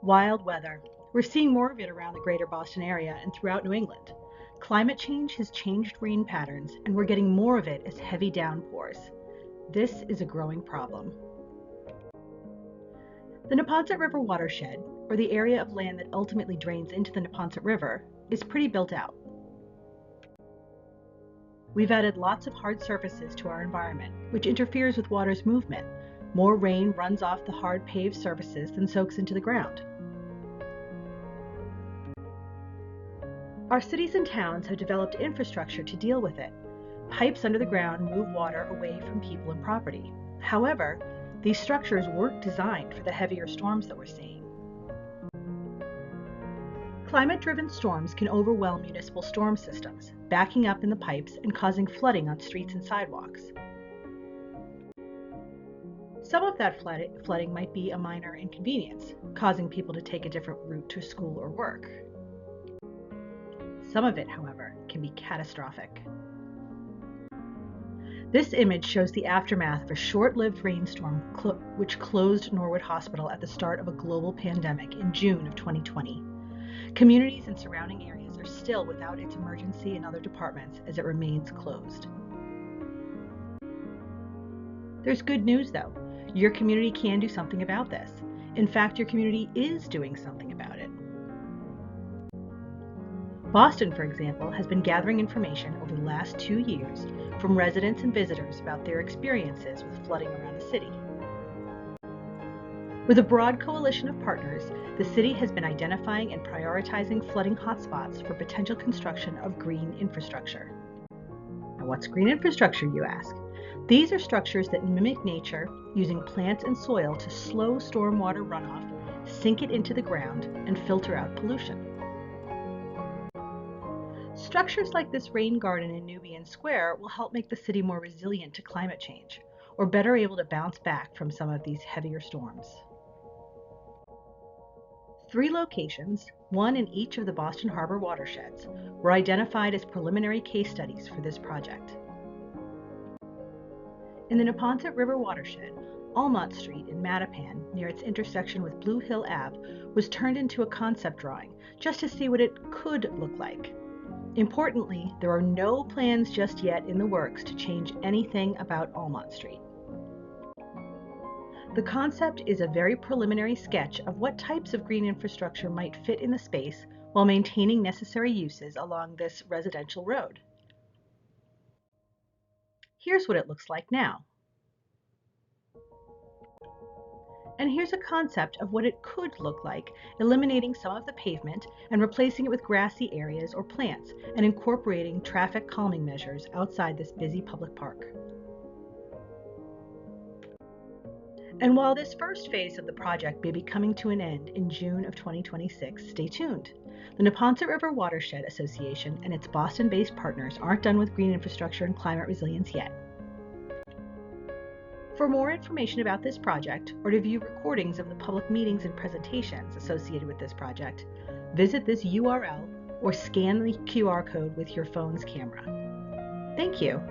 Wild weather. We're seeing more of it around the greater Boston area and throughout New England. Climate change has changed rain patterns, and we're getting more of it as heavy downpours. This is a growing problem. The Neponset River Watershed, or the area of land that ultimately drains into the Neponset River, is pretty built out. We've added lots of hard surfaces to our environment, which interferes with water's movement. More rain runs off the hard paved surfaces than soaks into the ground. Our cities and towns have developed infrastructure to deal with it. Pipes under the ground move water away from people and property. However, these structures weren't designed for the heavier storms that we're seeing. Climate-driven storms can overwhelm municipal storm systems, backing up in the pipes and causing flooding on streets and sidewalks. Some of that flooding might be a minor inconvenience, causing people to take a different route to school or work. Some of it, however, can be catastrophic. This image shows the aftermath of a short-lived rainstorm which closed Norwood Hospital at the start of a global pandemic in June of 2020. Communities and surrounding areas are still without its emergency and other departments as it remains closed. There's good news though. Your community can do something about this. In fact, your community is doing something about it. Boston, for example, has been gathering information over the last 2 years from residents and visitors about their experiences with flooding around the city. With a broad coalition of partners, the city has been identifying and prioritizing flooding hotspots for potential construction of green infrastructure. Now, what's green infrastructure, you ask? These are structures that mimic nature, using plants and soil to slow stormwater runoff, sink it into the ground, and filter out pollution. Structures like this rain garden in Nubian Square will help make the city more resilient to climate change, or better able to bounce back from some of these heavier storms. 3 locations, one in each of the Boston Harbor watersheds, were identified as preliminary case studies for this project. In the Neponset River Watershed, Almont Street in Mattapan, near its intersection with Blue Hill Ave, was turned into a concept drawing just to see what it could look like. Importantly, there are no plans just yet in the works to change anything about Almont Street. The concept is a very preliminary sketch of what types of green infrastructure might fit in the space while maintaining necessary uses along this residential road. Here's what it looks like now. And here's a concept of what it could look like, eliminating some of the pavement and replacing it with grassy areas or plants, and incorporating traffic calming measures outside this busy public park. And while this first phase of the project may be coming to an end in June of 2026, stay tuned. The Neponset River Watershed Association and its Boston-based partners aren't done with green infrastructure and climate resilience yet. For more information about this project, or to view recordings of the public meetings and presentations associated with this project, visit this URL or scan the QR code with your phone's camera. Thank you.